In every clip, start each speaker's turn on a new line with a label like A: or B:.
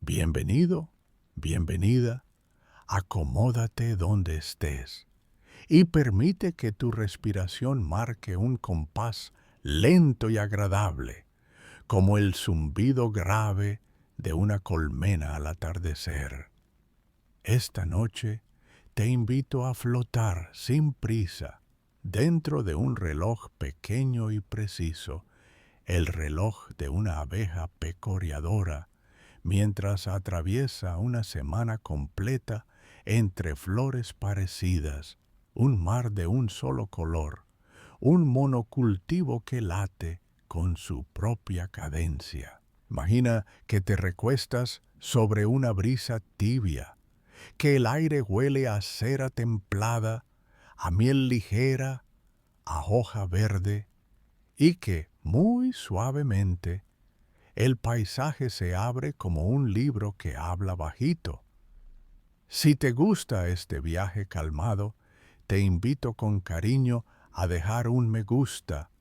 A: Bienvenido, bienvenida, acomódate donde estés y permite que tu respiración marque un compás lento y agradable, como el zumbido grave de una colmena al atardecer. Esta noche te invito a flotar sin prisa dentro de un reloj pequeño y preciso, el reloj de una abeja pecoreadora, mientras atraviesa una semana completa entre flores parecidas, un mar de un solo color, un monocultivo que late con su propia cadencia. Imagina que te recuestas sobre una brisa tibia, que el aire huele a cera templada, a miel ligera, a hoja verde, y que, muy suavemente, el paisaje se abre como un libro que habla bajito. Si te gusta este viaje calmado, te invito con cariño a dejar un me gusta,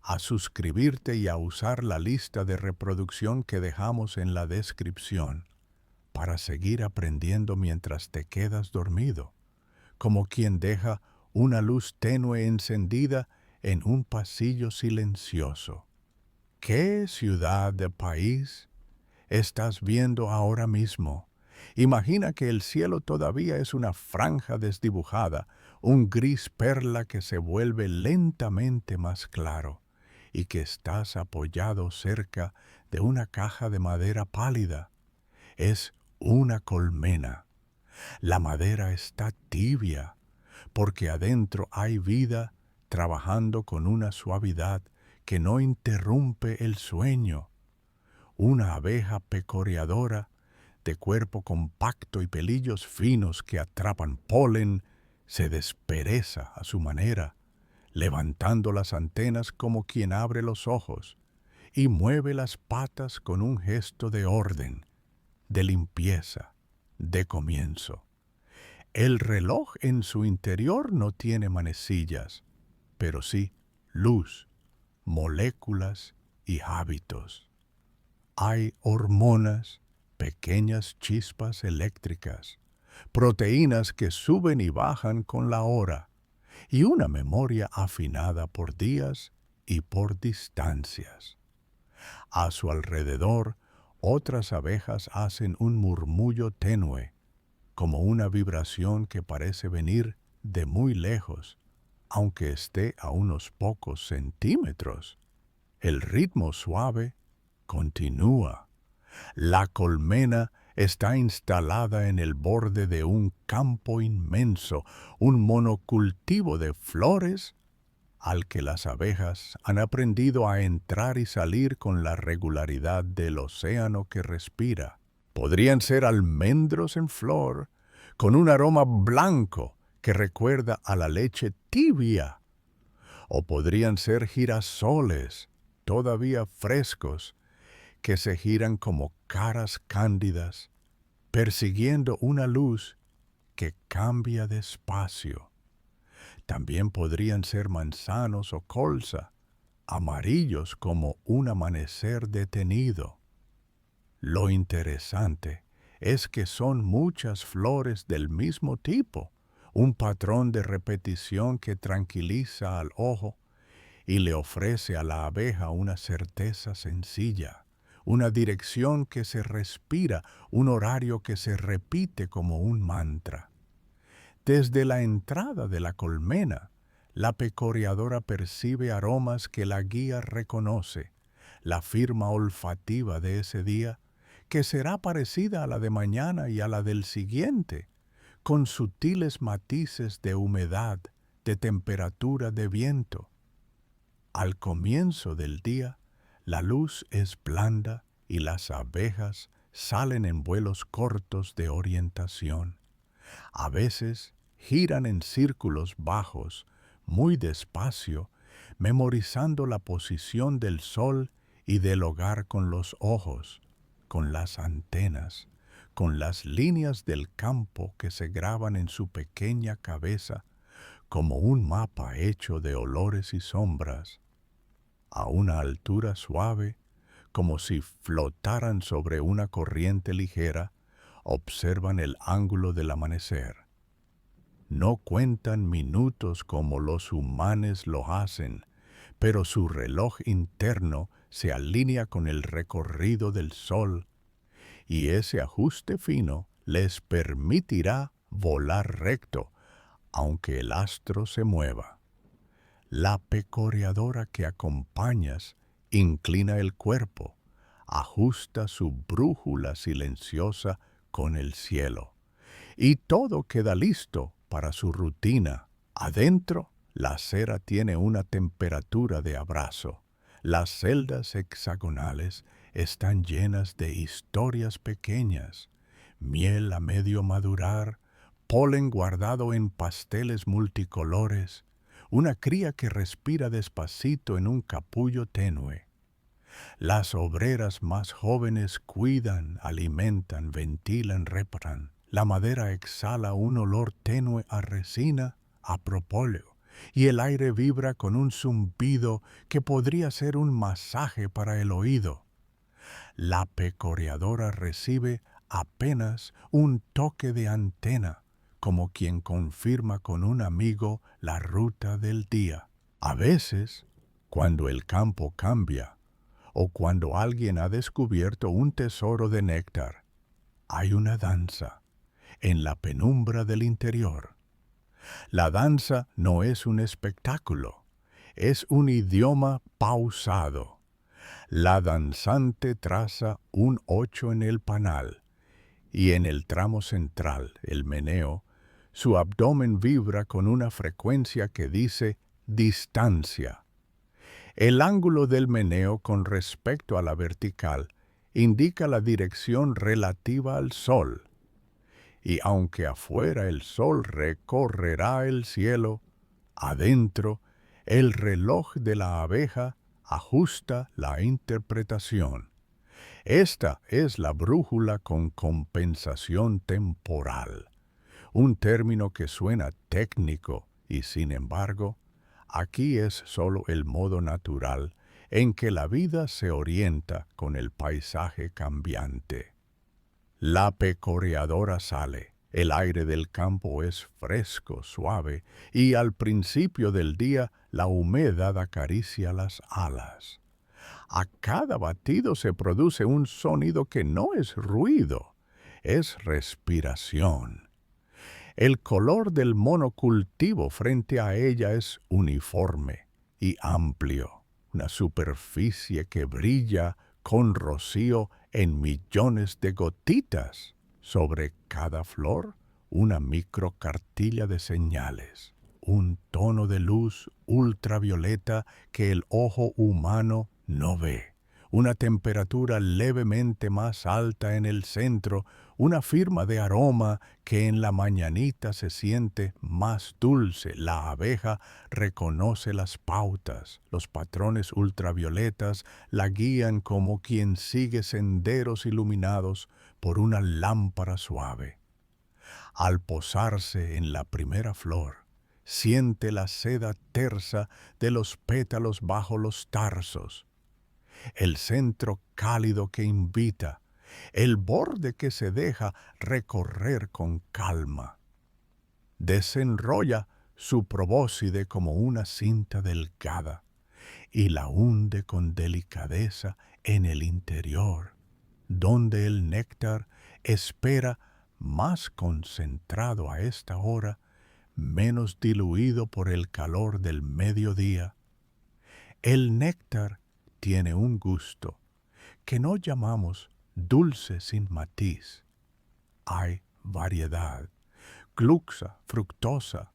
A: a suscribirte y a usar la lista de reproducción que dejamos en la descripción para seguir aprendiendo mientras te quedas dormido, como quien deja una luz tenue encendida en un pasillo silencioso. ¿Qué ciudad de país estás viendo ahora mismo? Imagina que el cielo todavía es una franja desdibujada, un gris perla que se vuelve lentamente más claro, y que estás apoyado cerca de una caja de madera pálida. Es una colmena. La madera está tibia, porque adentro hay vida trabajando con una suavidad que no interrumpe el sueño. Una abeja pecoreadora, de cuerpo compacto y pelillos finos que atrapan polen, se despereza a su manera, levantando las antenas como quien abre los ojos, y mueve las patas con un gesto de orden, de limpieza, de comienzo. El reloj en su interior no tiene manecillas, pero sí luz, moléculas y hábitos. Hay hormonas, pequeñas chispas eléctricas, proteínas que suben y bajan con la hora, y una memoria afinada por días y por distancias. A su alrededor, otras abejas hacen un murmullo tenue, como una vibración que parece venir de muy lejos, aunque esté a unos pocos centímetros. El ritmo suave continúa. La colmena está instalada en el borde de un campo inmenso, un monocultivo de flores al que las abejas han aprendido a entrar y salir con la regularidad del océano que respira. Podrían ser almendros en flor, con un aroma blanco que recuerda a la leche tibia, o podrían ser girasoles todavía frescos que se giran como caras cándidas, persiguiendo una luz que cambia despacio. También podrían ser manzanos o colza, amarillos como un amanecer detenido. Lo interesante es que son muchas flores del mismo tipo, un patrón de repetición que tranquiliza al ojo y le ofrece a la abeja una certeza sencilla, una dirección que se respira, un horario que se repite como un mantra. Desde la entrada de la colmena, la pecoreadora percibe aromas que la guía reconoce, la firma olfativa de ese día, que será parecida a la de mañana y a la del siguiente, con sutiles matices de humedad, de temperatura, de viento. Al comienzo del día, la luz es blanda y las abejas salen en vuelos cortos de orientación. A veces giran en círculos bajos, muy despacio, memorizando la posición del sol y del hogar con los ojos, con las antenas, con las líneas del campo que se graban en su pequeña cabeza como un mapa hecho de olores y sombras. A una altura suave, como si flotaran sobre una corriente ligera, observan el ángulo del amanecer. No cuentan minutos como los humanos lo hacen, pero su reloj interno se alinea con el recorrido del sol, y ese ajuste fino les permitirá volar recto, aunque el astro se mueva. La pecoreadora que acompañas inclina el cuerpo, ajusta su brújula silenciosa con el cielo, y todo queda listo para su rutina. Adentro, la acera tiene una temperatura de abrazo. Las celdas hexagonales están llenas de historias pequeñas, miel a medio madurar, polen guardado en pasteles multicolores, una cría que respira despacito en un capullo tenue. Las obreras más jóvenes cuidan, alimentan, ventilan, reparan. La madera exhala un olor tenue a resina, a propóleo, y el aire vibra con un zumbido que podría ser un masaje para el oído. La pecoreadora recibe apenas un toque de antena, como quien confirma con un amigo la ruta del día. A veces, cuando el campo cambia, o cuando alguien ha descubierto un tesoro de néctar, hay una danza en la penumbra del interior. La danza no es un espectáculo, es un idioma pausado. La danzante traza un 8 en el panal, y en el tramo central, el meneo, su abdomen vibra con una frecuencia que dice distancia. El ángulo del meneo con respecto a la vertical indica la dirección relativa al sol. Y aunque afuera el sol recorrerá el cielo, adentro el reloj de la abeja ajusta la interpretación. Esta es la brújula con compensación temporal, un término que suena técnico y sin embargo, aquí es solo el modo natural en que la vida se orienta con el paisaje cambiante. La pecoreadora sale, el aire del campo es fresco, suave, y al principio del día la humedad acaricia las alas. A cada batido se produce un sonido que no es ruido, es respiración. El color del monocultivo frente a ella es uniforme y amplio, una superficie que brilla con rocío en millones de gotitas. Sobre cada flor, una microcartilla de señales, un tono de luz ultravioleta que el ojo humano no ve, una temperatura levemente más alta en el centro, una firma de aroma que en la mañanita se siente más dulce. La abeja reconoce las pautas, los patrones ultravioletas la guían como quien sigue senderos iluminados por una lámpara suave. Al posarse en la primera flor, siente la seda tersa de los pétalos bajo los tarsos, el centro cálido que invita, el borde que se deja recorrer con calma. Desenrolla su probóscide como una cinta delgada y la hunde con delicadeza en el interior, donde el néctar espera más concentrado a esta hora, menos diluido por el calor del mediodía. El néctar tiene un gusto que no llamamos dulce sin matiz. Hay variedad, glucosa, fructosa,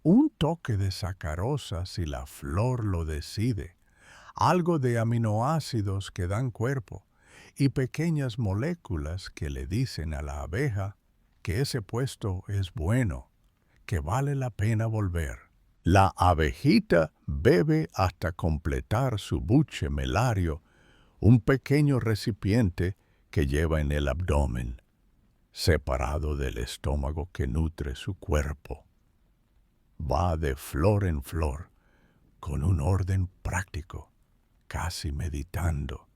A: un toque de sacarosa si la flor lo decide, algo de aminoácidos que dan cuerpo y pequeñas moléculas que le dicen a la abeja que ese puesto es bueno, que vale la pena volver. La abejita bebe hasta completar su buche melario, un pequeño recipiente que lleva en el abdomen, separado del estómago que nutre su cuerpo. Va de flor en flor, con un orden práctico, casi meditando,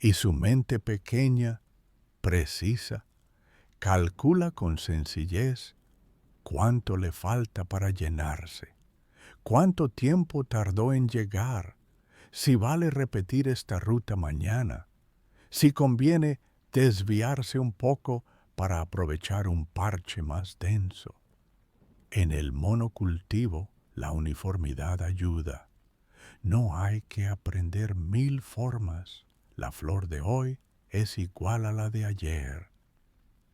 A: y su mente pequeña, precisa, calcula con sencillez cuánto le falta para llenarse, cuánto tiempo tardó en llegar, si vale repetir esta ruta mañana, si conviene desviarse un poco para aprovechar un parche más denso. En el monocultivo, la uniformidad ayuda. No hay que aprender 1000 formas. La flor de hoy es igual a la de ayer.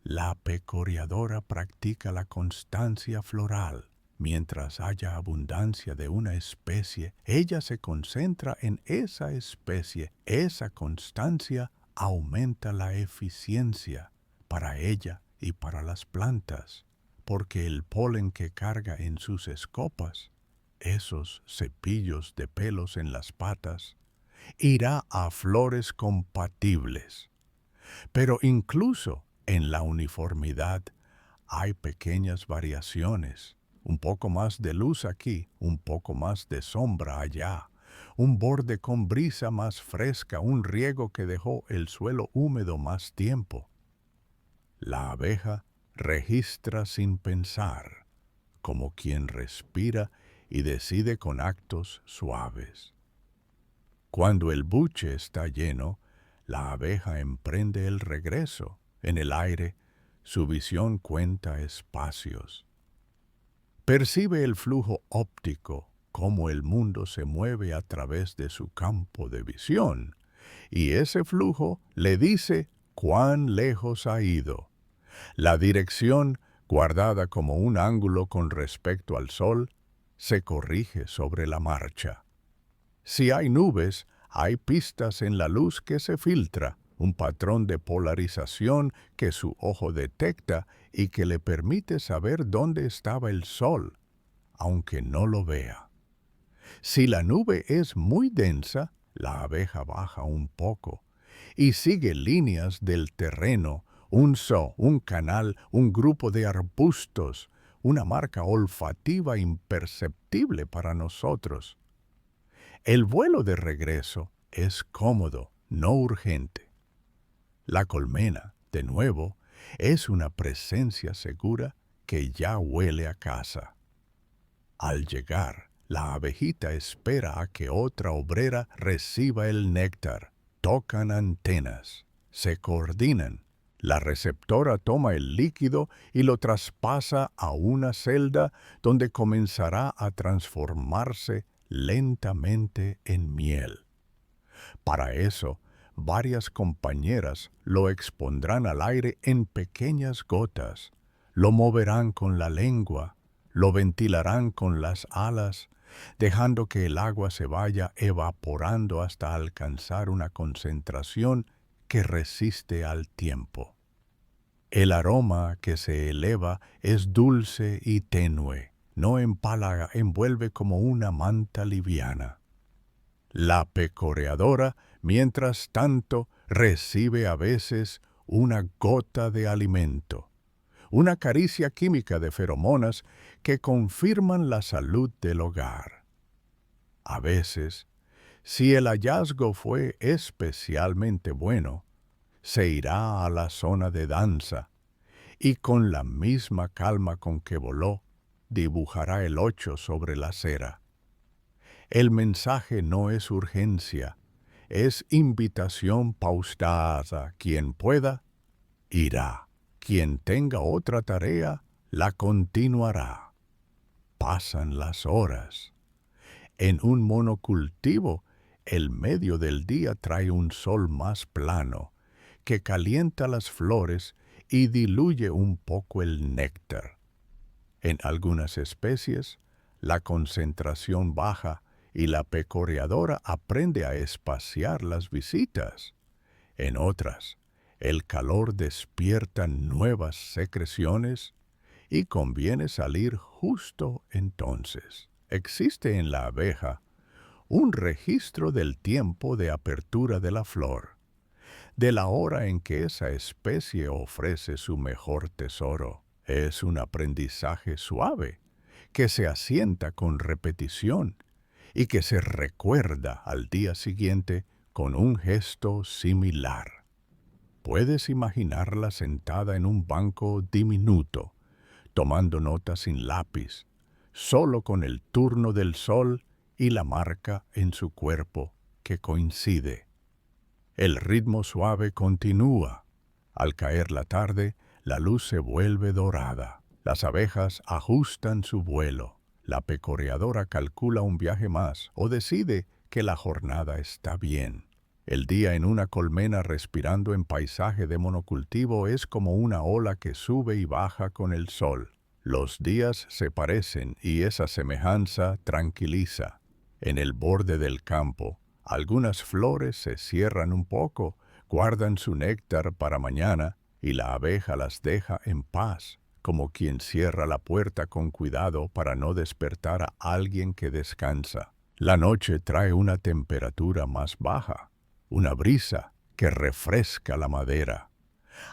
A: La pecoreadora practica la constancia floral. Mientras haya abundancia de una especie, ella se concentra en esa especie. Esa constancia aumenta la eficiencia para ella y para las plantas, porque el polen que carga en sus escopas, esos cepillos de pelos en las patas, irá a flores compatibles. Pero incluso en la uniformidad hay pequeñas variaciones. Un poco más de luz aquí, un poco más de sombra allá, un borde con brisa más fresca, un riego que dejó el suelo húmedo más tiempo. La abeja registra sin pensar, como quien respira y decide con actos suaves. Cuando el buche está lleno, la abeja emprende el regreso. En el aire, su visión cuenta espacios. Percibe el flujo óptico, cómo el mundo se mueve a través de su campo de visión, y ese flujo le dice cuán lejos ha ido. La dirección, guardada como un ángulo con respecto al sol, se corrige sobre la marcha. Si hay nubes, hay pistas en la luz que se filtra, un patrón de polarización que su ojo detecta y que le permite saber dónde estaba el sol, aunque no lo vea. Si la nube es muy densa, la abeja baja un poco y sigue líneas del terreno, un zoo, un canal, un grupo de arbustos, una marca olfativa imperceptible para nosotros. El vuelo de regreso es cómodo, no urgente. La colmena, de nuevo, es una presencia segura que ya huele a casa. Al llegar, la abejita espera a que otra obrera reciba el néctar. Tocan antenas, se coordinan. La receptora toma el líquido y lo traspasa a una celda donde comenzará a transformarse lentamente en miel. Para eso, varias compañeras lo expondrán al aire en pequeñas gotas, lo moverán con la lengua, lo ventilarán con las alas, dejando que el agua se vaya evaporando hasta alcanzar una concentración que resiste al tiempo. El aroma que se eleva es dulce y tenue, no empalaga, envuelve como una manta liviana. La pecoreadora, mientras tanto, recibe a veces una gota de alimento, una caricia química de feromonas que confirman la salud del hogar. A veces, si el hallazgo fue especialmente bueno, se irá a la zona de danza y con la misma calma con que voló, dibujará el 8 sobre la cera. El mensaje no es urgencia, es invitación pausada. Quien pueda, irá. Quien tenga otra tarea, la continuará. Pasan las horas. En un monocultivo, el medio del día trae un sol más plano, que calienta las flores y diluye un poco el néctar. En algunas especies, la concentración baja y la pecoreadora aprende a espaciar las visitas. En otras, el calor despierta nuevas secreciones y conviene salir justo entonces. Existe en la abeja un registro del tiempo de apertura de la flor, de la hora en que esa especie ofrece su mejor tesoro. Es un aprendizaje suave, que se asienta con repetición y que se recuerda al día siguiente con un gesto similar. Puedes imaginarla sentada en un banco diminuto, tomando notas sin lápiz, solo con el turno del sol y la marca en su cuerpo que coincide. El ritmo suave continúa. Al caer la tarde, la luz se vuelve dorada. Las abejas ajustan su vuelo. La pecoreadora calcula un viaje más o decide que la jornada está bien. El día en una colmena respirando en paisaje de monocultivo es como una ola que sube y baja con el sol. Los días se parecen y esa semejanza tranquiliza. En el borde del campo, algunas flores se cierran un poco, guardan su néctar para mañana y la abeja las deja en paz, como quien cierra la puerta con cuidado para no despertar a alguien que descansa. La noche trae una temperatura más baja, una brisa que refresca la madera.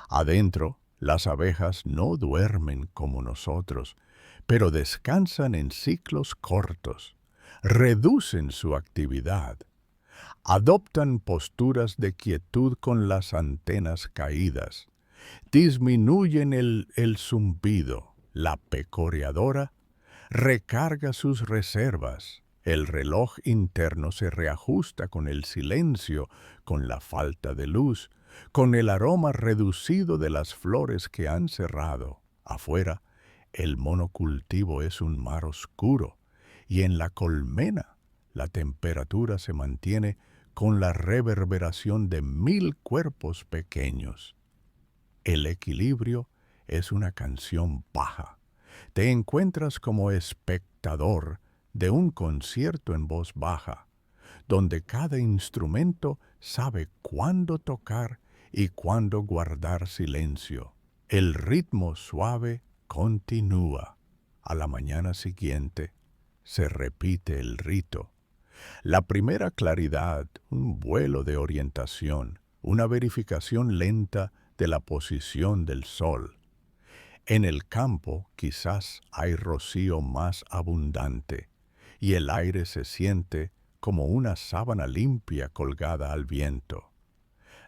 A: Adentro, las abejas no duermen como nosotros, pero descansan en ciclos cortos, reducen su actividad, adoptan posturas de quietud con las antenas caídas, disminuyen el zumbido, la pecoreadora recarga sus reservas, el reloj interno se reajusta con el silencio, con la falta de luz, con el aroma reducido de las flores que han cerrado. Afuera, el monocultivo es un mar oscuro, y en la colmena la temperatura se mantiene con la reverberación de 1000 cuerpos pequeños. El equilibrio es una canción baja. Te encuentras como espectador de un concierto en voz baja, donde cada instrumento sabe cuándo tocar y cuándo guardar silencio. El ritmo suave continúa. A la mañana siguiente se repite el rito. La primera claridad, un vuelo de orientación, una verificación lenta de la posición del sol. En el campo quizás hay rocío más abundante y el aire se siente como una sábana limpia colgada al viento.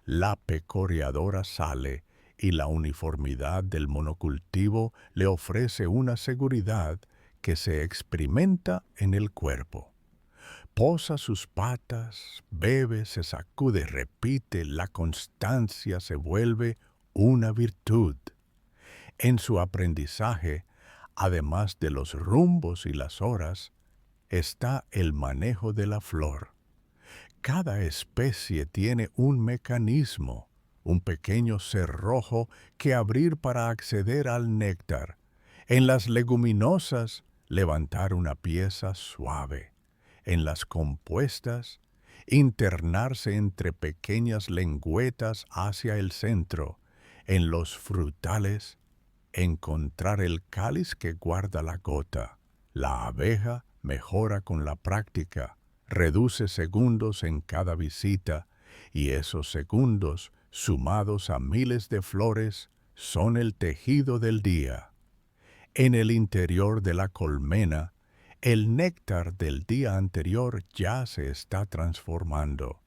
A: La pecoreadora sale y la uniformidad del monocultivo le ofrece una seguridad que se experimenta en el cuerpo. Posa sus patas, bebe, se sacude, repite, la constancia se vuelve una virtud. En su aprendizaje, además de los rumbos y las horas, está el manejo de la flor. Cada especie tiene un mecanismo, un pequeño cerrojo que abrir para acceder al néctar. En las leguminosas, levantar una pieza suave. En las compuestas, internarse entre pequeñas lengüetas hacia el centro. En los frutales, encontrar el cáliz que guarda la gota. La abeja mejora con la práctica, reduce segundos en cada visita, y esos segundos, sumados a miles de flores, son el tejido del día. En el interior de la colmena, el néctar del día anterior ya se está transformando.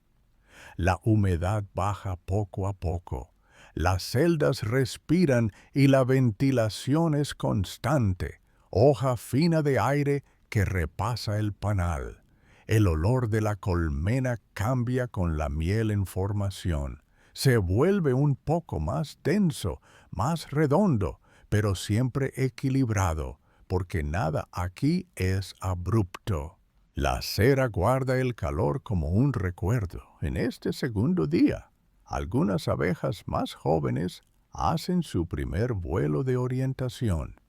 A: La humedad baja poco a poco. Las celdas respiran y la ventilación es constante, hoja fina de aire que repasa el panal. El olor de la colmena cambia con la miel en formación. Se vuelve un poco más denso, más redondo, pero siempre equilibrado, porque nada aquí es abrupto. La cera guarda el calor como un recuerdo. En este segundo día, algunas abejas más jóvenes hacen su primer vuelo de orientación.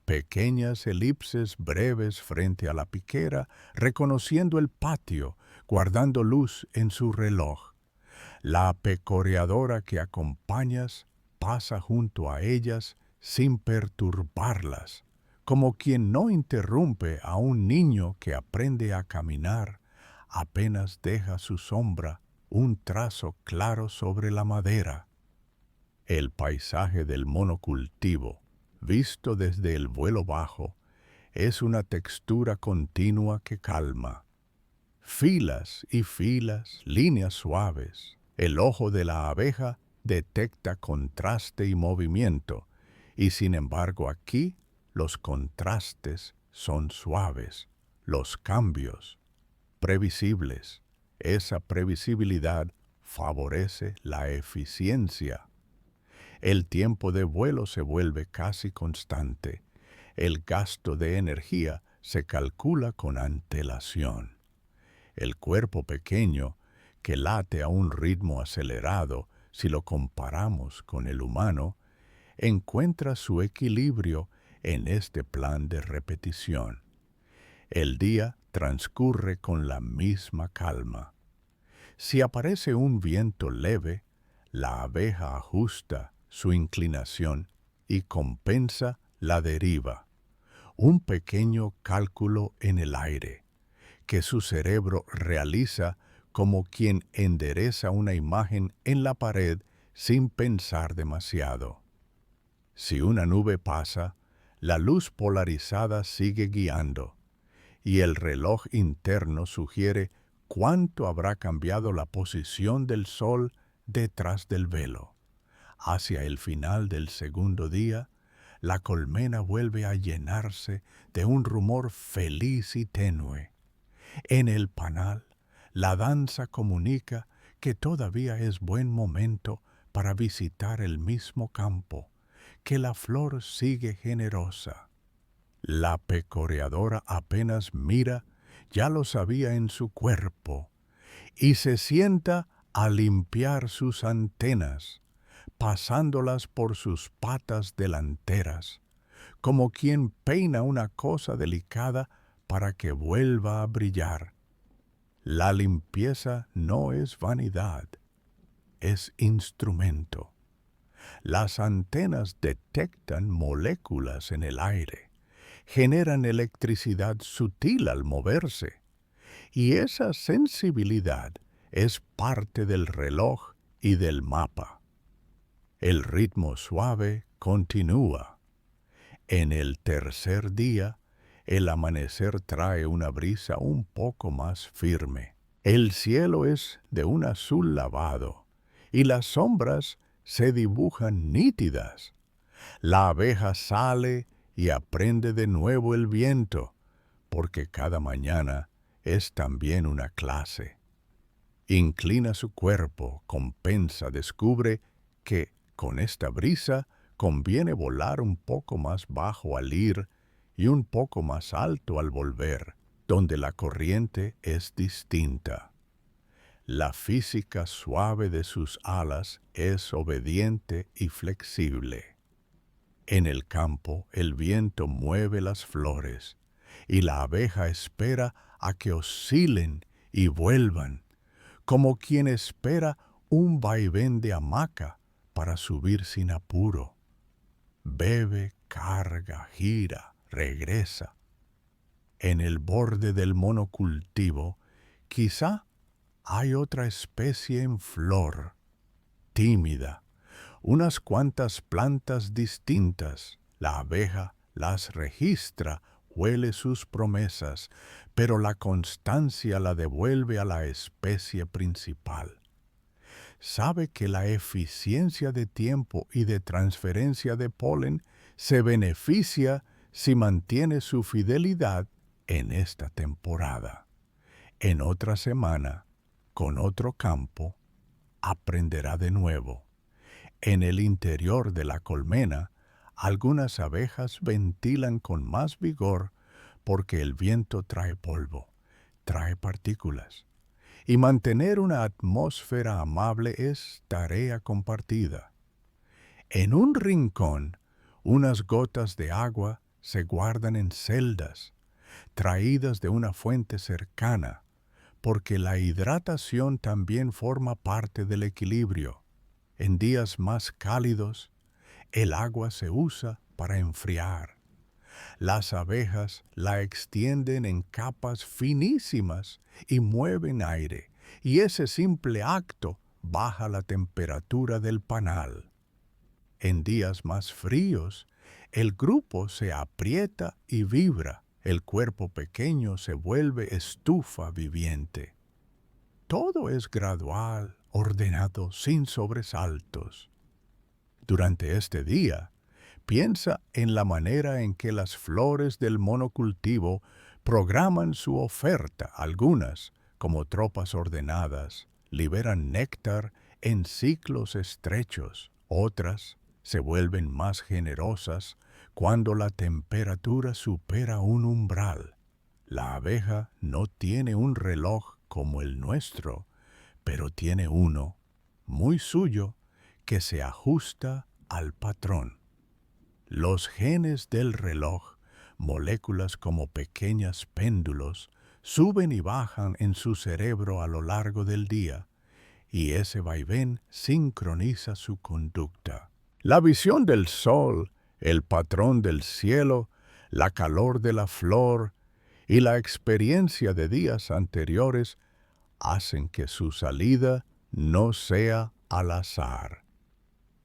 A: Pequeñas elipses breves frente a la piquera, reconociendo el patio, guardando luz en su reloj. La pecoreadora que acompañas pasa junto a ellas sin perturbarlas, como quien no interrumpe a un niño que aprende a caminar, apenas deja su sombra un trazo claro sobre la madera. El paisaje del monocultivo, visto desde el vuelo bajo, es una textura continua que calma. Filas y filas, líneas suaves. El ojo de la abeja detecta contraste y movimiento, y sin embargo aquí los contrastes son suaves, los cambios previsibles. Esa previsibilidad favorece la eficiencia. El tiempo de vuelo se vuelve casi constante. El gasto de energía se calcula con antelación. El cuerpo pequeño, que late a un ritmo acelerado si lo comparamos con el humano, encuentra su equilibrio en este plan de repetición. El día transcurre con la misma calma. Si aparece un viento leve, la abeja ajusta su inclinación y compensa la deriva. Un pequeño cálculo en el aire, que su cerebro realiza como quien endereza una imagen en la pared sin pensar demasiado. Si una nube pasa, la luz polarizada sigue guiando, y el reloj interno sugiere cuánto habrá cambiado la posición del sol detrás del velo. Hacia el final del segundo día, la colmena vuelve a llenarse de un rumor feliz y tenue. En el panal, la danza comunica que todavía es buen momento para visitar el mismo campo, que la flor sigue generosa. La pecoreadora apenas mira, ya lo sabía en su cuerpo, y se sienta a limpiar sus antenas, pasándolas por sus patas delanteras, como quien peina una cosa delicada para que vuelva a brillar. La limpieza no es vanidad, es instrumento. Las antenas detectan moléculas en el aire, generan electricidad sutil al moverse, y esa sensibilidad es parte del reloj y del mapa. El ritmo suave continúa. En el tercer día, el amanecer trae una brisa un poco más firme. El cielo es de un azul lavado, y las sombras se dibujan nítidas. La abeja sale y aprende de nuevo el viento, porque cada mañana es también una clase. Inclina su cuerpo, compensa, descubre que con esta brisa conviene volar un poco más bajo al ir y un poco más alto al volver, donde la corriente es distinta. La física suave de sus alas es obediente y flexible. En el campo el viento mueve las flores, y la abeja espera a que oscilen y vuelvan, como quien espera un vaivén de hamaca para subir sin apuro. Bebe, carga, gira, regresa. En el borde del monocultivo, quizá hay otra especie en flor, tímida, unas cuantas plantas distintas. La abeja las registra, huele sus promesas, pero la constancia la devuelve a la especie principal. Sabe que la eficiencia de tiempo y de transferencia de polen se beneficia si mantiene su fidelidad en esta temporada. En otra semana, con otro campo, aprenderá de nuevo. En el interior de la colmena, algunas abejas ventilan con más vigor porque el viento trae polvo, trae partículas. Y mantener una atmósfera amable es tarea compartida. En un rincón, unas gotas de agua se guardan en celdas, traídas de una fuente cercana, porque la hidratación también forma parte del equilibrio. En días más cálidos, el agua se usa para enfriar. Las abejas la extienden en capas finísimas y mueven aire, y ese simple acto baja la temperatura del panal. En días más fríos, el grupo se aprieta y vibra, el cuerpo pequeño se vuelve estufa viviente. Todo es gradual, ordenado, sin sobresaltos. Durante este día, piensa en la manera en que las flores del monocultivo programan su oferta. Algunas, como tropas ordenadas, liberan néctar en ciclos estrechos. Otras se vuelven más generosas cuando la temperatura supera un umbral. La abeja no tiene un reloj como el nuestro, pero tiene uno, muy suyo, que se ajusta al patrón. Los genes del reloj, moléculas como pequeños péndulos, suben y bajan en su cerebro a lo largo del día, y ese vaivén sincroniza su conducta. La visión del sol, el patrón del cielo, la calor de la flor y la experiencia de días anteriores hacen que su salida no sea al azar.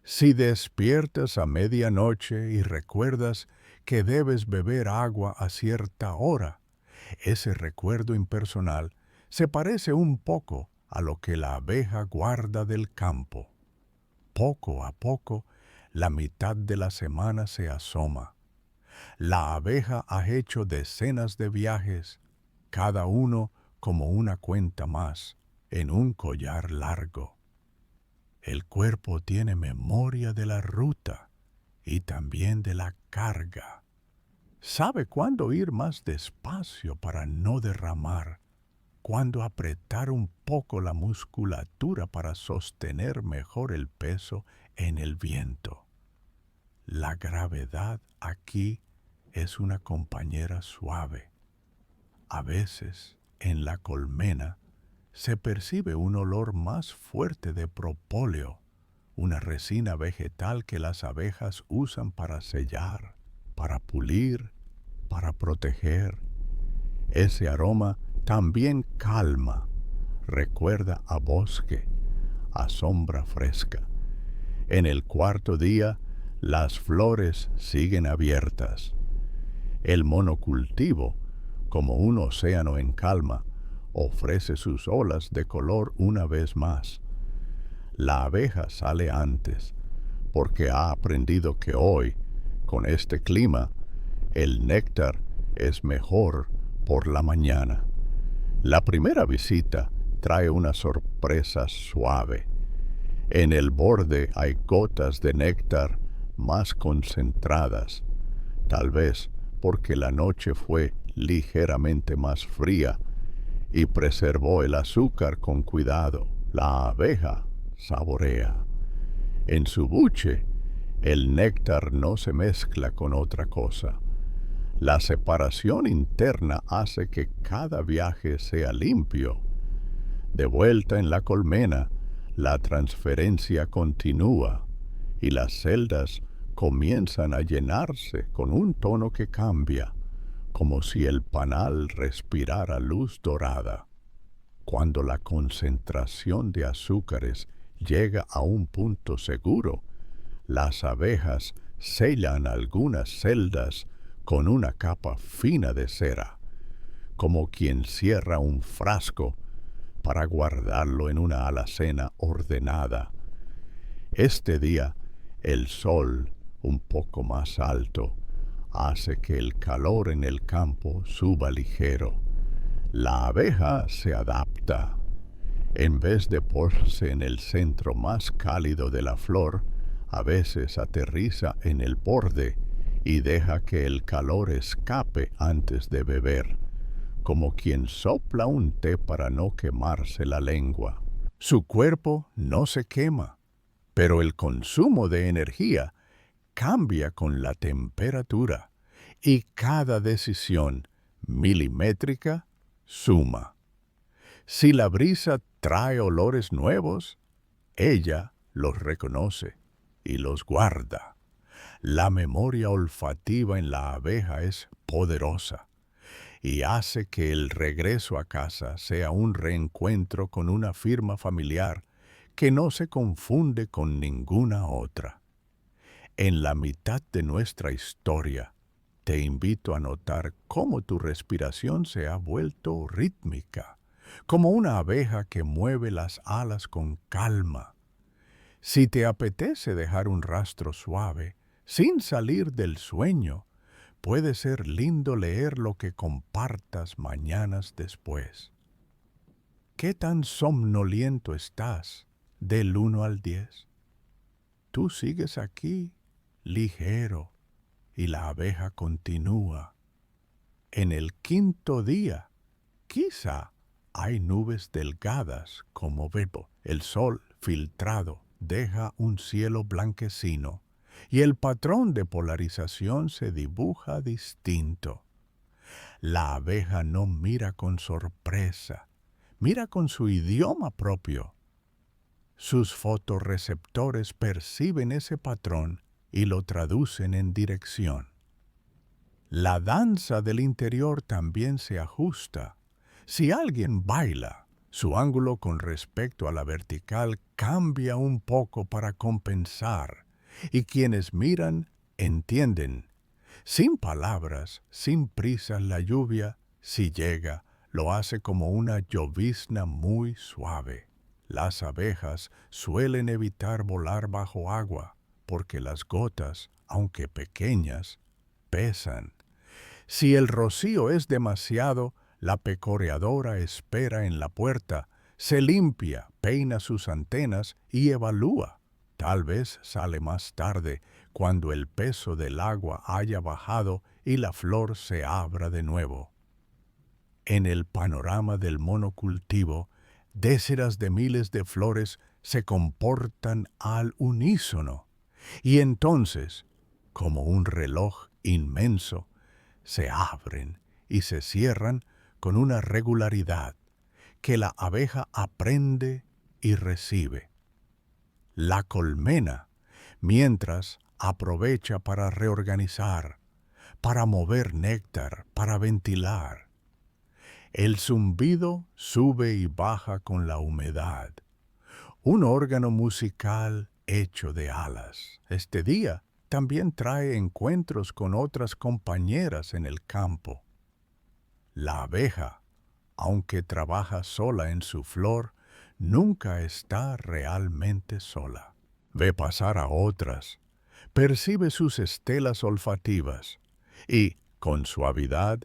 A: Si despiertas a medianoche y recuerdas que debes beber agua a cierta hora, ese recuerdo impersonal se parece un poco a lo que la abeja guarda del campo. Poco a poco, la mitad de la semana se asoma. La abeja ha hecho decenas de viajes, cada uno como una cuenta más, en un collar largo. El cuerpo tiene memoria de la ruta y también de la carga. Sabe cuándo ir más despacio para no derramar, cuándo apretar un poco la musculatura para sostener mejor el peso en el viento. La gravedad aquí es una compañera suave. A veces, en la colmena, se percibe un olor más fuerte de propóleo, una resina vegetal que las abejas usan para sellar, para pulir, para proteger. Ese aroma también calma, recuerda a bosque, a sombra fresca. En el cuarto día, las flores siguen abiertas. El monocultivo, como un océano en calma, ofrece sus olas de color una vez más. La abeja sale antes, porque ha aprendido que hoy, con este clima, el néctar es mejor por la mañana. La primera visita trae una sorpresa suave. En el borde hay gotas de néctar más concentradas, tal vez porque la noche fue ligeramente más fría y preservó el azúcar con cuidado. La abeja saborea. En su buche, el néctar no se mezcla con otra cosa. La separación interna hace que cada viaje sea limpio. De vuelta en la colmena, la transferencia continúa y las celdas comienzan a llenarse con un tono que cambia, como si el panal respirara luz dorada. Cuando la concentración de azúcares llega a un punto seguro, las abejas sellan algunas celdas con una capa fina de cera, como quien cierra un frasco para guardarlo en una alacena ordenada. Este día, el sol, un poco más alto, hace que el calor en el campo suba ligero. La abeja se adapta. En vez de posarse en el centro más cálido de la flor, a veces aterriza en el borde y deja que el calor escape antes de beber, como quien sopla un té para no quemarse la lengua. Su cuerpo no se quema, pero el consumo de energía cambia con la temperatura y cada decisión milimétrica suma. Si la brisa trae olores nuevos, ella los reconoce y los guarda. La memoria olfativa en la abeja es poderosa y hace que el regreso a casa sea un reencuentro con una firma familiar que no se confunde con ninguna otra. En la mitad de nuestra historia, Te invito a notar cómo tu respiración se ha vuelto rítmica, como una abeja que mueve las alas con calma. Si te apetece dejar un rastro suave, sin salir del sueño, puede ser lindo leer lo que compartas mañanas después. ¿Qué tan somnoliento estás del 1 al 10? Tú sigues aquí, ligero, y la abeja continúa. En el quinto día, quizá hay nubes delgadas como velo. El sol filtrado deja un cielo blanquecino y el patrón de polarización se dibuja distinto. La abeja no mira con sorpresa, mira con su idioma propio. Sus fotorreceptores perciben ese patrón y lo traducen en dirección. La danza del interior también se ajusta. Si alguien baila, su ángulo con respecto a la vertical cambia un poco para compensar, y quienes miran entienden. Sin palabras, sin prisa, la lluvia, si llega, lo hace como una llovizna muy suave. Las abejas suelen evitar volar bajo agua, porque las gotas, aunque pequeñas, pesan. Si el rocío es demasiado, la pecoreadora espera en la puerta, se limpia, peina sus antenas y evalúa. Tal vez sale más tarde, cuando el peso del agua haya bajado y la flor se abra de nuevo. En el panorama del monocultivo, decenas de miles de flores se comportan al unísono, y entonces, como un reloj inmenso, se abren y se cierran con una regularidad que la abeja aprende y recibe. La colmena, mientras, aprovecha para reorganizar, para mover néctar, para ventilar. El zumbido sube y baja con la humedad. Un órgano musical hecho de alas. Este día también trae encuentros con otras compañeras en el campo. La abeja, aunque trabaja sola en su flor, nunca está realmente sola. Ve pasar a otras, percibe sus estelas olfativas y, con suavidad,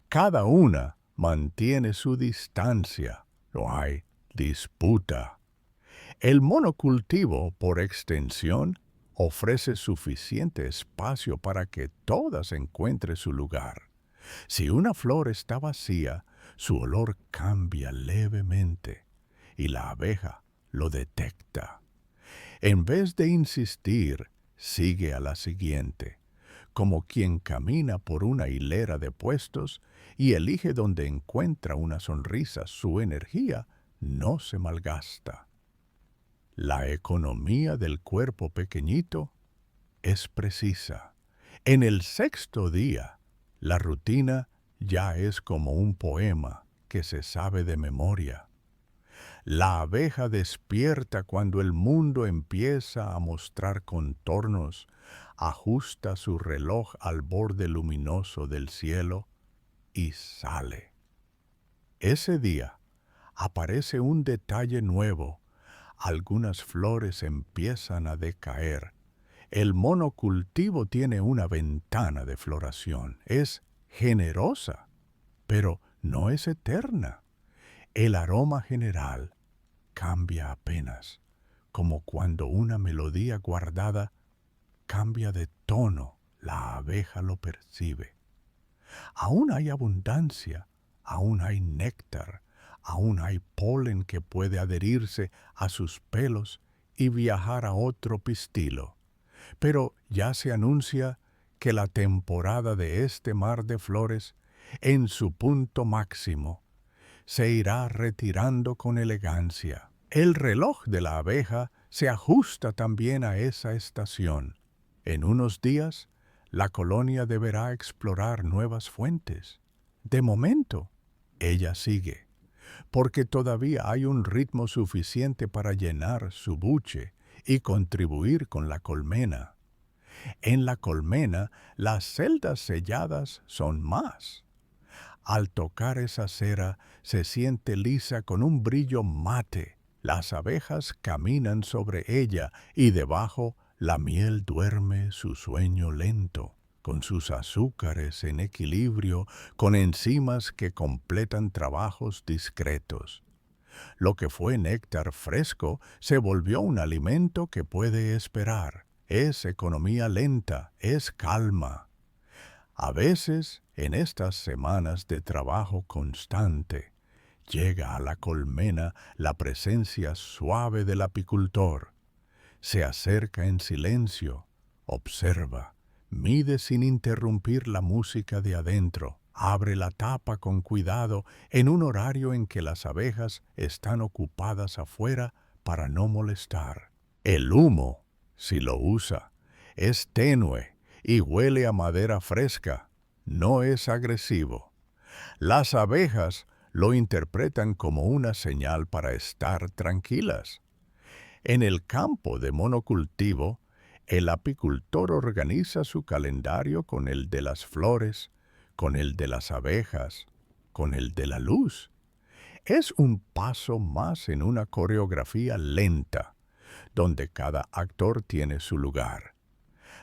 A: cada una mantiene su distancia. No hay disputa. El monocultivo, por extensión, ofrece suficiente espacio para que todas encuentren su lugar. Si una flor está vacía, su olor cambia levemente y la abeja lo detecta. En vez de insistir, sigue a la siguiente, como quien camina por una hilera de puestos y elige donde encuentra una sonrisa. Su energía no se malgasta. La economía del cuerpo pequeñito es precisa. En el sexto día, la rutina ya es como un poema que se sabe de memoria. La abeja despierta cuando el mundo empieza a mostrar contornos, ajusta su reloj al borde luminoso del cielo y sale. Ese día aparece un detalle nuevo. Algunas flores empiezan a decaer. El monocultivo tiene una ventana de floración. Es generosa, pero no es eterna. El aroma general cambia apenas, como cuando una melodía guardada cambia de tono, la abeja lo percibe. Aún hay abundancia, aún hay néctar, aún hay polen que puede adherirse a sus pelos y viajar a otro pistilo. Pero ya se anuncia que la temporada de este mar de flores, en su punto máximo, se irá retirando con elegancia. El reloj de la abeja se ajusta también a esa estación. En unos días, la colonia deberá explorar nuevas fuentes. De momento, ella sigue, porque todavía hay un ritmo suficiente para llenar su buche y contribuir con la colmena. En la colmena, las celdas selladas son más. Al tocar esa cera, se siente lisa con un brillo mate. Las abejas caminan sobre ella y debajo la miel duerme su sueño lento, con sus azúcares en equilibrio, con enzimas que completan trabajos discretos. Lo que fue néctar fresco se volvió un alimento que puede esperar. Es economía lenta, es calma. A veces, en estas semanas de trabajo constante, llega a la colmena la presencia suave del apicultor. Se acerca en silencio, observa, mide sin interrumpir la música de adentro, abre la tapa con cuidado en un horario en que las abejas están ocupadas afuera para no molestar. El humo, si lo usa, es tenue y huele a madera fresca, no es agresivo. Las abejas lo interpretan como una señal para estar tranquilas. En el campo de monocultivo, el apicultor organiza su calendario con el de las flores, con el de las abejas, con el de la luz. Es un paso más en una coreografía lenta, donde cada actor tiene su lugar.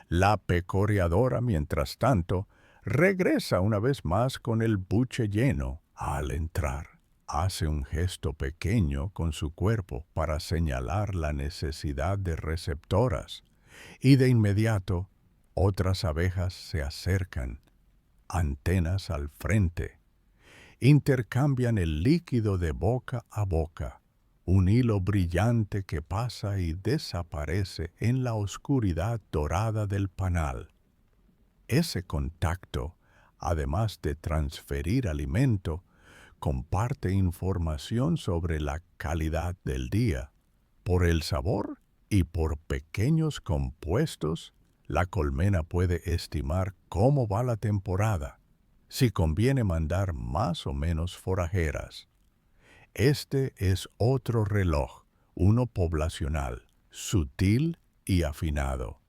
A: La pecoreadora, mientras tanto, regresa una vez más con el buche lleno al entrar. Hace un gesto pequeño con su cuerpo para señalar la necesidad de receptoras, y de inmediato otras abejas se acercan, antenas al frente. Intercambian el líquido de boca a boca, un hilo brillante que pasa y desaparece en la oscuridad dorada del panal. Ese contacto, además de transferir alimento, comparte información sobre la calidad del día. Por el sabor y por pequeños compuestos, la colmena puede estimar cómo va la temporada, si conviene mandar más o menos forajeras. Este es otro reloj, uno poblacional, sutil y afinado.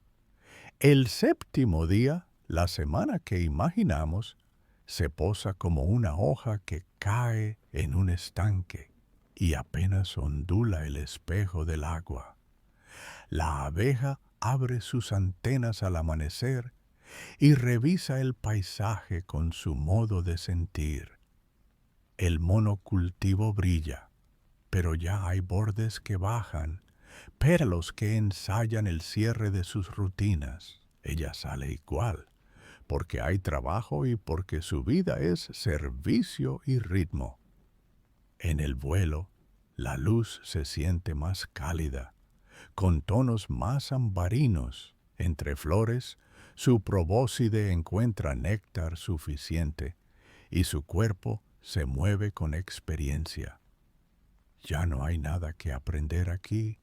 A: El séptimo día, la semana que imaginamos, se posa como una hoja que cae en un estanque y apenas ondula el espejo del agua. La abeja abre sus antenas al amanecer y revisa el paisaje con su modo de sentir. El monocultivo brilla, pero ya hay bordes que bajan, pétalos que ensayan el cierre de sus rutinas. Ella sale igual, porque hay trabajo y porque su vida es servicio y ritmo. En el vuelo, la luz se siente más cálida, con tonos más ambarinos. Entre flores, su probóscide encuentra néctar suficiente y su cuerpo se mueve con experiencia. Ya no hay nada que aprender aquí,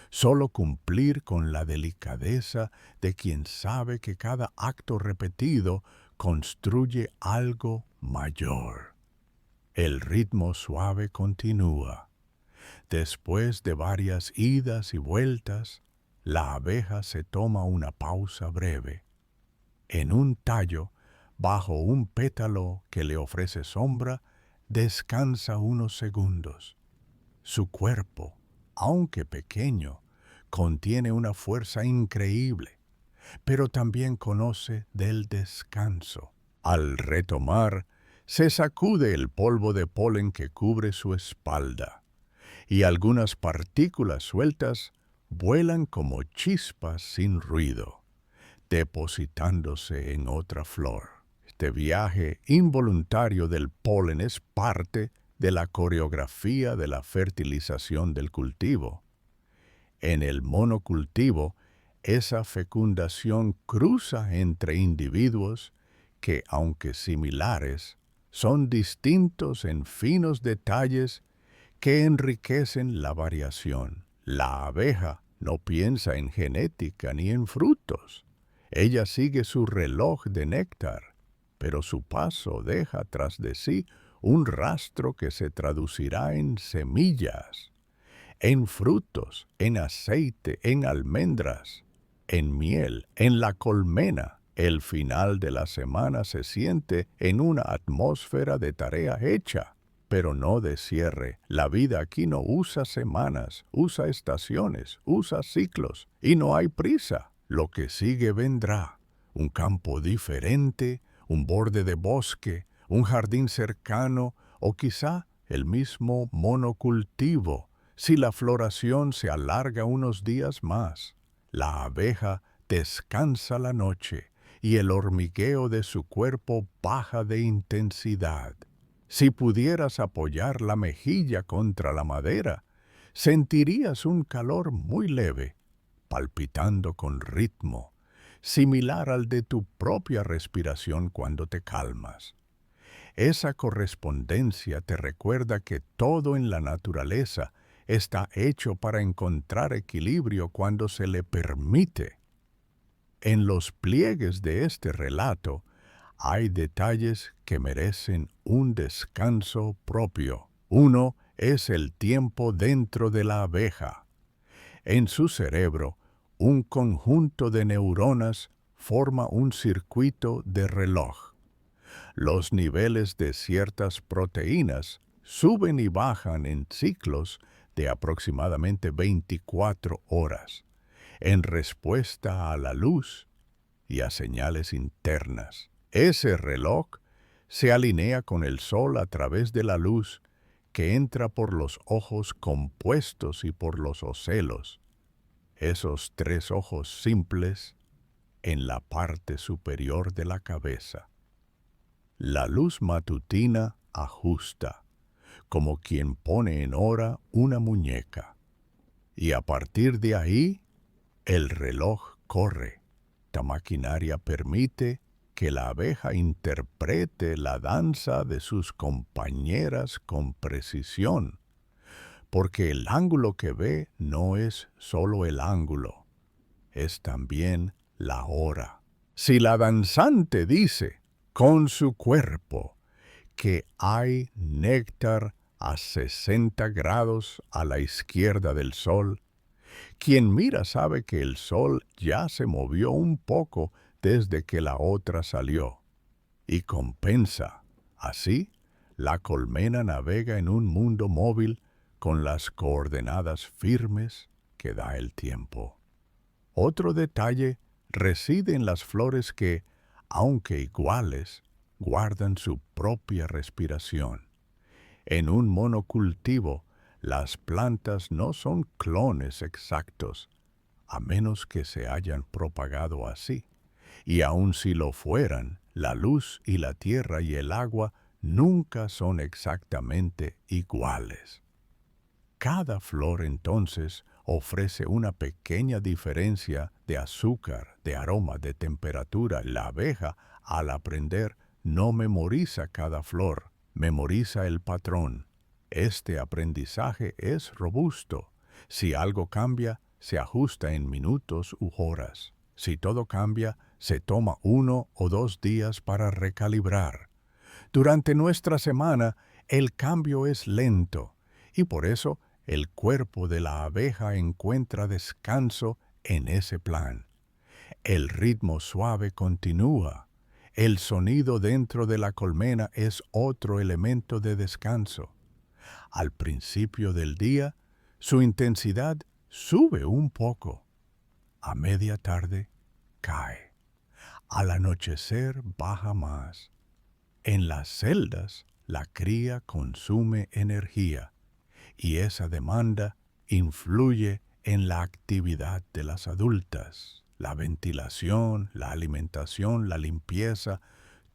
A: solo cumplir con la delicadeza de quien sabe que cada acto repetido construye algo mayor. El ritmo suave continúa. Después de varias idas y vueltas, la abeja se toma una pausa breve. En un tallo, bajo un pétalo que le ofrece sombra, descansa unos segundos. Su cuerpo, aunque pequeño, contiene una fuerza increíble, pero también conoce del descanso. Al retomar, se sacude el polvo de polen que cubre su espalda, y algunas partículas sueltas vuelan como chispas sin ruido, depositándose en otra flor. Este viaje involuntario del polen es parte de la coreografía de la fertilización del cultivo. En el monocultivo, esa fecundación cruza entre individuos que, aunque similares, son distintos en finos detalles que enriquecen la variación. La abeja no piensa en genética ni en frutos. Ella sigue su reloj de néctar, pero su paso deja tras de sí un rastro que se traducirá en semillas, en frutos, en aceite, en almendras. en miel, en la colmena. El final de la semana se siente en una atmósfera de tarea hecha, pero no de cierre. La vida aquí no usa semanas, usa estaciones, usa ciclos, y no hay prisa. Lo que sigue vendrá. Un campo diferente, un borde de bosque, un jardín cercano o quizá el mismo monocultivo, si la floración se alarga unos días más. La abeja descansa la noche y el hormigueo de su cuerpo baja de intensidad. Si pudieras apoyar la mejilla contra la madera, sentirías un calor muy leve, palpitando con ritmo, similar al de tu propia respiración cuando te calmas. Esa correspondencia te recuerda que todo en la naturaleza está hecho para encontrar equilibrio cuando se le permite. En los pliegues de este relato hay detalles que merecen un descanso propio. Uno es el tiempo dentro de la abeja. En su cerebro, un conjunto de neuronas forma un circuito de reloj. Los niveles de ciertas proteínas suben y bajan en ciclos de aproximadamente 24 horas, en respuesta a la luz y a señales internas. Ese reloj se alinea con el sol a través de la luz que entra por los ojos compuestos y por los ocelos, esos 3 ojos simples en la parte superior de la cabeza. La luz matutina ajusta, como quien pone en hora una muñeca, y a partir de ahí, el reloj corre. Esta maquinaria permite que la abeja interprete la danza de sus compañeras con precisión, porque el ángulo que ve no es solo el ángulo, es también la hora. Si la danzante dice con su cuerpo que hay néctar a 60 grados a la izquierda del sol, quien mira sabe que el sol ya se movió un poco desde que la otra salió, y compensa. Así, la colmena navega en un mundo móvil con las coordenadas firmes que da el tiempo. Otro detalle reside en las flores que, aunque iguales, guardan su propia respiración. En un monocultivo, las plantas no son clones exactos, a menos que se hayan propagado así. Y aun si lo fueran, la luz y la tierra y el agua nunca son exactamente iguales. Cada flor entonces ofrece una pequeña diferencia de azúcar, de aroma, de temperatura. La abeja, al aprender, no memoriza cada flor, memoriza el patrón. Este aprendizaje es robusto. Si algo cambia, se ajusta en minutos u horas. Si todo cambia, se toma 1 o 2 días para recalibrar. Durante nuestra semana, el cambio es lento y por eso el cuerpo de la abeja encuentra descanso en ese plan. El ritmo suave continúa. El sonido dentro de la colmena es otro elemento de descanso. Al principio del día, su intensidad sube un poco. A media tarde, cae. Al anochecer, baja más. En las celdas, la cría consume energía y esa demanda influye en la actividad de las adultas. La ventilación, la alimentación, la limpieza,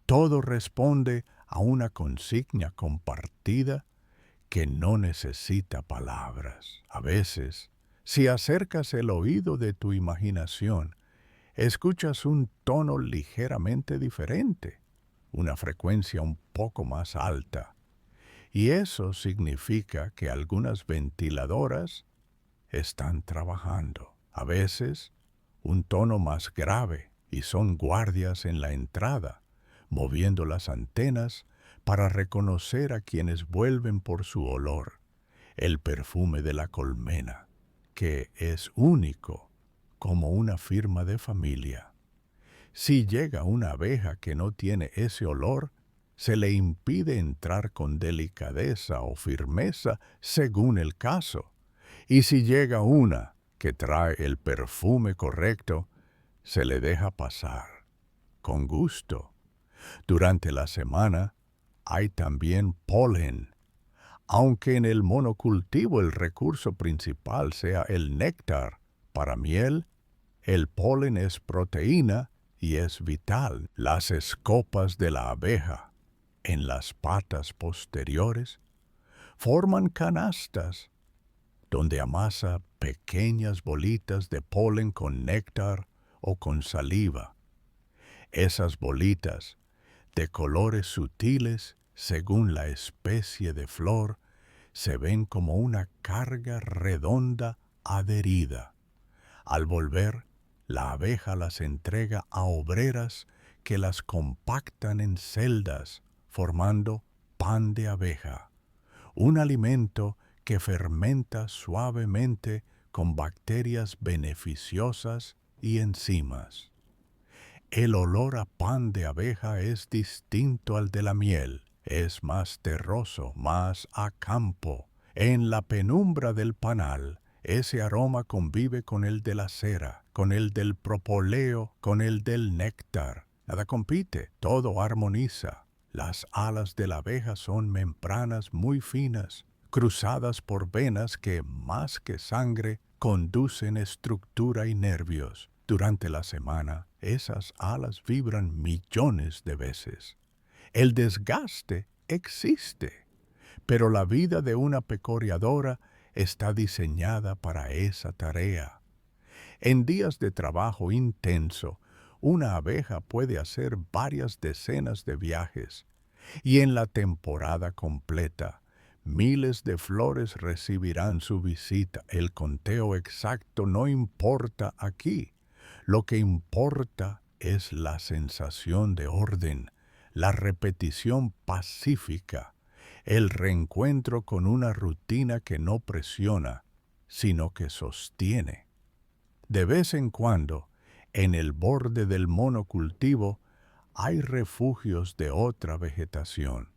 A: todo responde a una consigna compartida que no necesita palabras. A veces, si acercas el oído de tu imaginación, escuchas un tono ligeramente diferente, una frecuencia un poco más alta. Y eso significa que algunas ventiladoras están trabajando. A veces, un tono más grave y son guardias en la entrada, moviendo las antenas para reconocer a quienes vuelven por su olor, el perfume de la colmena, que es único, como una firma de familia. Si llega una abeja que no tiene ese olor, se le impide entrar con delicadeza o firmeza según el caso. Y si llega una que trae el perfume correcto, se le deja pasar, con gusto. Durante la semana hay también polen. Aunque en el monocultivo el recurso principal sea el néctar para miel, el polen es proteína y es vital. Las escopas de la abeja en las patas posteriores forman canastas donde amasa pequeñas bolitas de polen con néctar o con saliva. Esas bolitas, de colores sutiles según la especie de flor, se ven como una carga redonda adherida. Al volver, la abeja las entrega a obreras que las compactan en celdas, formando pan de abeja, un alimento que fermenta suavemente con bacterias beneficiosas y enzimas. El olor a pan de abeja es distinto al de la miel, es más terroso, más a campo. En la penumbra del panal, ese aroma convive con el de la cera, con el del propóleo, con el del néctar. Nada compite, todo armoniza. Las alas de la abeja son membranas muy finas, cruzadas por venas que, más que sangre, conducen estructura y nervios. Durante la semana, esas alas vibran millones de veces. El desgaste existe, pero la vida de una pecoreadora está diseñada para esa tarea. En días de trabajo intenso, una abeja puede hacer varias decenas de viajes, y en la temporada completa, miles de flores recibirán su visita. El conteo exacto no importa aquí. Lo que importa es la sensación de orden, la repetición pacífica, el reencuentro con una rutina que no presiona, sino que sostiene. De vez en cuando, en el borde del monocultivo, hay refugios de otra vegetación.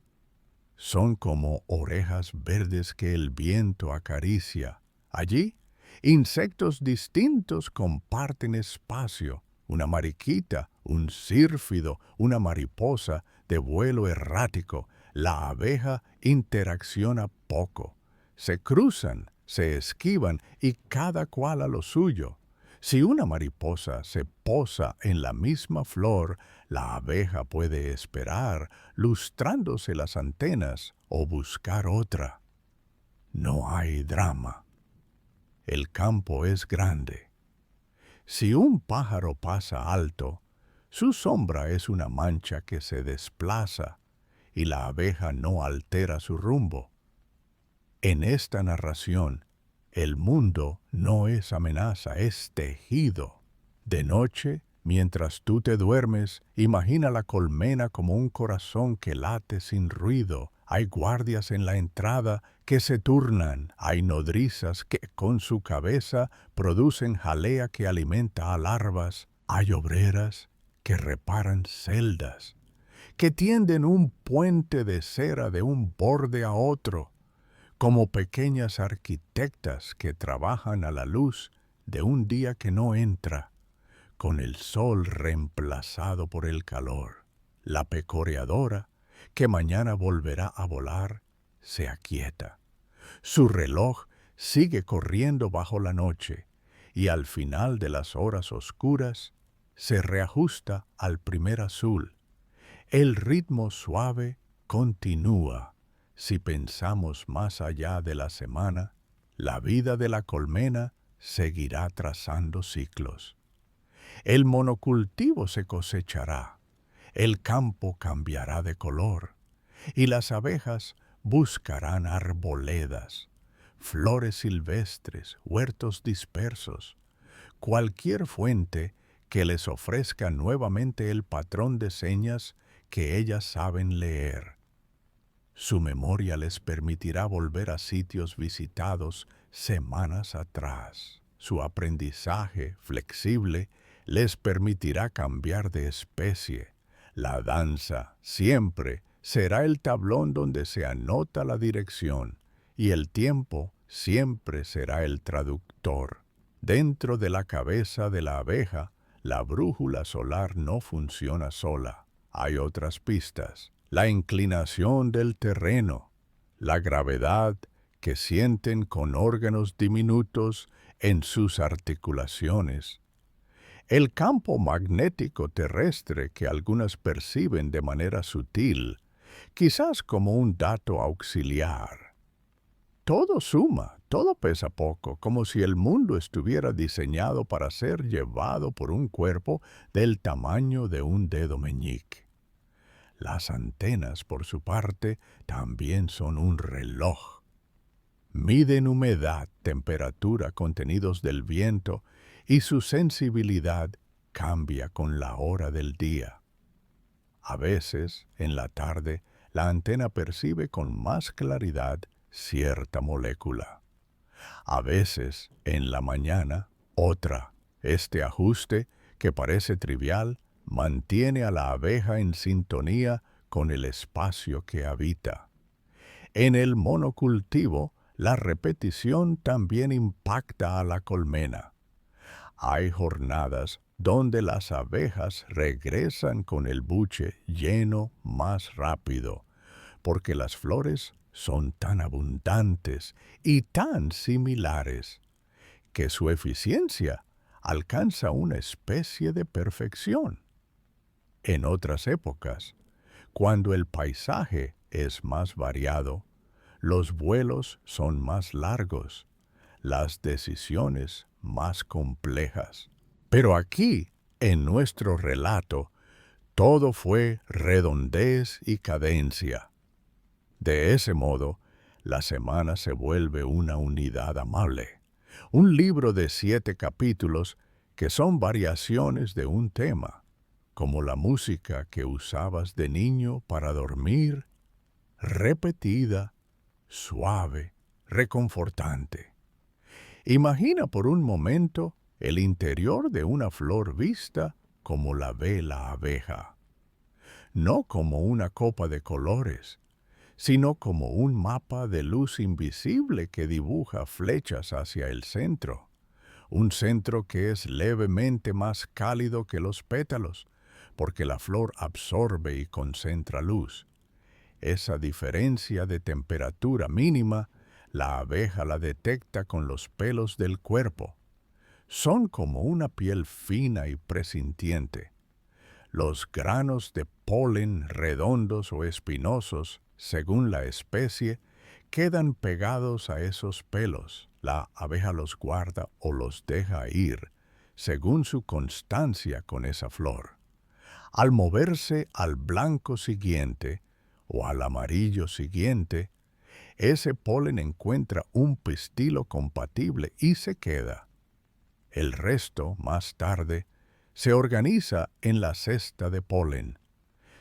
A: Son como orejas verdes que el viento acaricia. Allí, insectos distintos comparten espacio. Una mariquita, un sírfido, una mariposa de vuelo errático. La abeja interacciona poco. Se cruzan, se esquivan y cada cual a lo suyo. Si una mariposa se posa en la misma flor, la abeja puede esperar, lustrándose las antenas, o buscar otra. No hay drama. El campo es grande. Si un pájaro pasa alto, su sombra es una mancha que se desplaza y la abeja no altera su rumbo. En esta narración, el mundo no es amenaza, es tejido. De noche, mientras tú te duermes, imagina la colmena como un corazón que late sin ruido. Hay guardias en la entrada que se turnan. Hay nodrizas que con su cabeza producen jalea que alimenta a larvas. Hay obreras que reparan celdas, que tienden un puente de cera de un borde a otro, como pequeñas arquitectas que trabajan a la luz de un día que no entra, con el sol reemplazado por el calor. La pecoreadora, que mañana volverá a volar, se aquieta. Su reloj sigue corriendo bajo la noche y al final de las horas oscuras se reajusta al primer azul. El ritmo suave continúa. Si pensamos más allá de la semana, la vida de la colmena seguirá trazando ciclos. El monocultivo se cosechará, el campo cambiará de color, y las abejas buscarán arboledas, flores silvestres, huertos dispersos, cualquier fuente que les ofrezca nuevamente el patrón de señas que ellas saben leer. Su memoria les permitirá volver a sitios visitados semanas atrás. su aprendizaje flexible les permitirá cambiar de especie. La danza siempre será el tablón donde se anota la dirección y el tiempo siempre será el traductor. Dentro de la cabeza de la abeja, la brújula solar no funciona sola. Hay otras pistas. La inclinación del terreno, la gravedad que sienten con órganos diminutos en sus articulaciones, el campo magnético terrestre que algunas perciben de manera sutil, quizás como un dato auxiliar. Todo suma, todo pesa poco, como si el mundo estuviera diseñado para ser llevado por un cuerpo del tamaño de un dedo meñique. Las antenas, por su parte, también son un reloj. Miden humedad, temperatura, contenidos del viento y su sensibilidad cambia con la hora del día. A veces, en la tarde, la antena percibe con más claridad cierta molécula. A veces, en la mañana, otra. Este ajuste, que parece trivial, mantiene a la abeja en sintonía con el espacio que habita. En el monocultivo, la repetición también impacta a la colmena. Hay jornadas donde las abejas regresan con el buche lleno más rápido, porque las flores son tan abundantes y tan similares que su eficiencia alcanza una especie de perfección. En otras épocas, cuando el paisaje es más variado, los vuelos son más largos, las decisiones más complejas. Pero aquí, en nuestro relato, todo fue redondez y cadencia. De ese modo, la semana se vuelve una unidad amable, un libro de 7 capítulos que son variaciones de un tema, como la música que usabas de niño para dormir, repetida, suave, reconfortante. Imagina por un momento el interior de una flor vista como la ve la abeja, no como una copa de colores, sino como un mapa de luz invisible que dibuja flechas hacia el centro, un centro que es levemente más cálido que los pétalos, porque la flor absorbe y concentra luz. Esa diferencia de temperatura mínima, la abeja la detecta con los pelos del cuerpo. Son como una piel fina y presintiente. Los granos de polen redondos o espinosos, según la especie, quedan pegados a esos pelos. La abeja los guarda o los deja ir, según su constancia con esa flor. Al moverse al blanco siguiente o al amarillo siguiente, ese polen encuentra un pistilo compatible y se queda. El resto, más tarde, se organiza en la cesta de polen.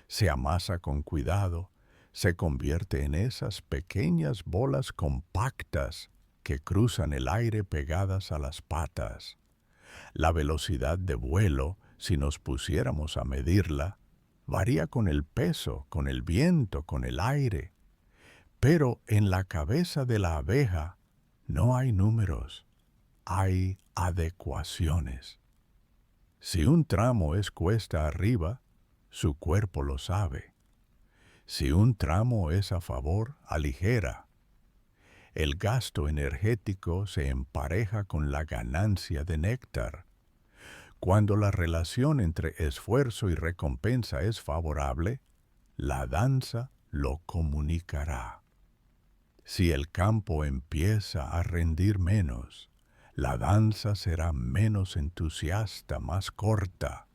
A: Se amasa con cuidado, se convierte en esas pequeñas bolas compactas que cruzan el aire pegadas a las patas. La velocidad de vuelo, si nos pusiéramos a medirla, varía con el peso, con el viento, con el aire. Pero en la cabeza de la abeja no hay números, hay adecuaciones. Si un tramo es cuesta arriba, su cuerpo lo sabe. Si un tramo es a favor, aligera. El gasto energético se empareja con la ganancia de néctar. Cuando la relación entre esfuerzo y recompensa es favorable, la danza lo comunicará. Si el campo empieza a rendir menos, la danza será menos entusiasta, más corta,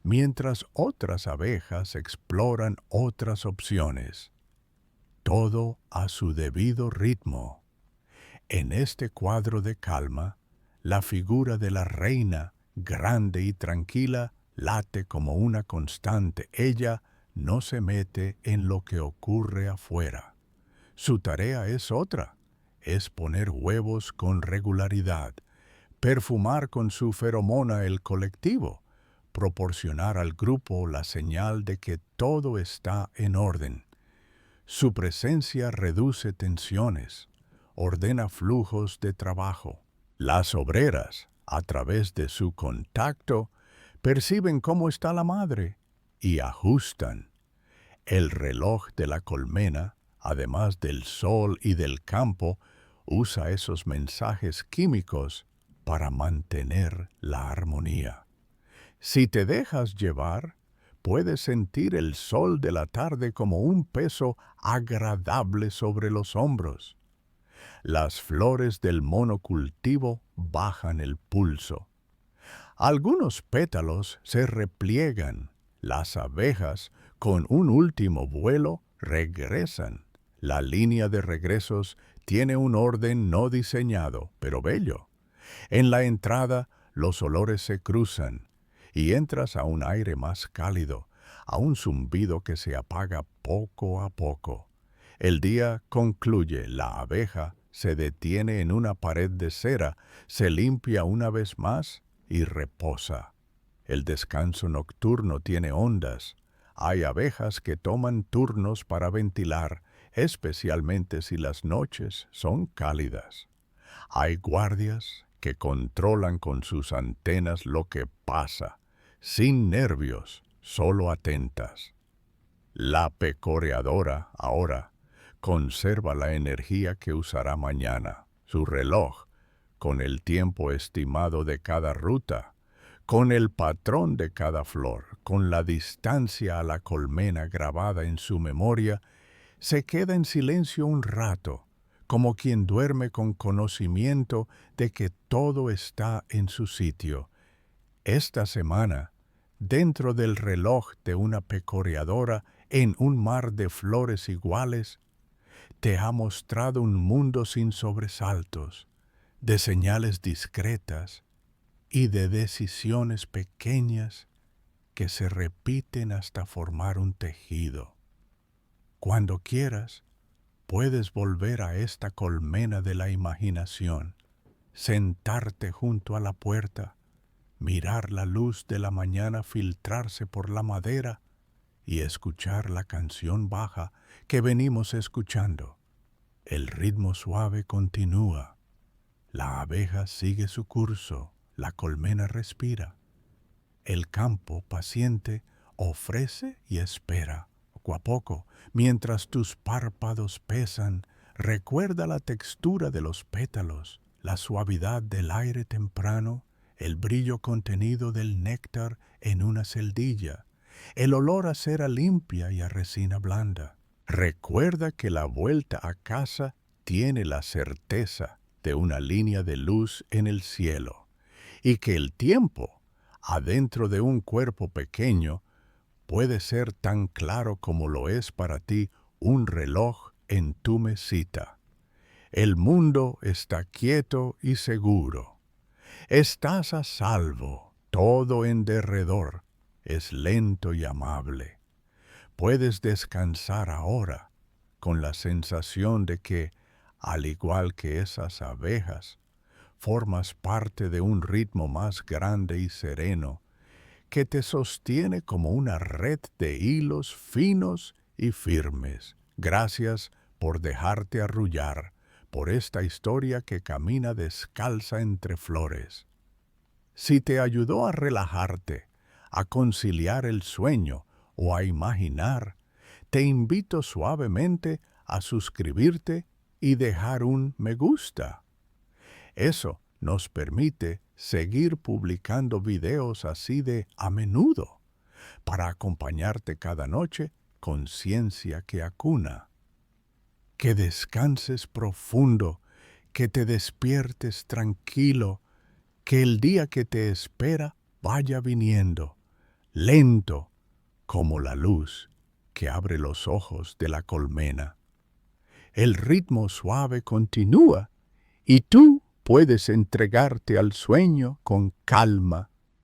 A: mientras otras abejas exploran otras opciones. Todo a su debido ritmo. En este cuadro de calma, la figura de la reina, grande y tranquila, late como una constante. Ella no se mete en lo que ocurre afuera. Su tarea es otra, es poner huevos con regularidad, perfumar con su feromona el colectivo, proporcionar al grupo la señal de que todo está en orden. Su presencia reduce tensiones, ordena flujos de trabajo. Las obreras, a través de su contacto, perciben cómo está la madre y ajustan. El reloj de la colmena, además del sol y del campo, usa esos mensajes químicos para mantener la armonía. Si te dejas llevar, puedes sentir el sol de la tarde como un peso agradable sobre los hombros. Las flores del monocultivo bajan el pulso. Algunos pétalos se repliegan. Las abejas, con un último vuelo, regresan. La línea de regresos tiene un orden no diseñado, pero bello. En la entrada, los olores se cruzan y entras a un aire más cálido, a un zumbido que se apaga poco a poco. El día concluye, la abeja se detiene en una pared de cera, se limpia una vez más y reposa. El descanso nocturno tiene ondas. Hay abejas que toman turnos para ventilar, especialmente si las noches son cálidas. Hay guardias que controlan con sus antenas lo que pasa, sin nervios, solo atentas. La pecoreadora, ahora, conserva la energía que usará mañana, su reloj, con el tiempo estimado de cada ruta, con el patrón de cada flor, con la distancia a la colmena grabada en su memoria, se queda en silencio un rato, como quien duerme con conocimiento de que todo está en su sitio. Esta semana, dentro del reloj de una pecoreadora, en un mar de flores iguales, te ha mostrado un mundo sin sobresaltos, de señales discretas y de decisiones pequeñas que se repiten hasta formar un tejido. Cuando quieras, puedes volver a esta colmena de la imaginación, sentarte junto a la puerta, mirar la luz de la mañana filtrarse por la madera y escuchar la canción baja que venimos escuchando. El ritmo suave continúa. La abeja sigue su curso, la colmena respira. El campo paciente ofrece y espera. Poco a poco, mientras tus párpados pesan, recuerda la textura de los pétalos, la suavidad del aire temprano, el brillo contenido del néctar en una celdilla, el olor a cera limpia y a resina blanda. Recuerda que la vuelta a casa tiene la certeza de una línea de luz en el cielo y que el tiempo, adentro de un cuerpo pequeño, puede ser tan claro como lo es para ti un reloj en tu mesita. El mundo está quieto y seguro. Estás a salvo, todo en derredor es lento y amable. Puedes descansar ahora con la sensación de que, al igual que esas abejas, formas parte de un ritmo más grande y sereno que te sostiene como una red de hilos finos y firmes. Gracias por dejarte arrullar por esta historia que camina descalza entre flores. Si te ayudó a relajarte, a conciliar el sueño o a imaginar, te invito suavemente a suscribirte y dejar un me gusta. Eso nos permite seguir publicando videos así de a menudo para acompañarte cada noche con ciencia que acuna. Que descanses profundo, que te despiertes tranquilo, que el día que te espera vaya viniendo, lento como la luz que abre los ojos de la colmena. El ritmo suave continúa y tú puedes entregarte al sueño con calma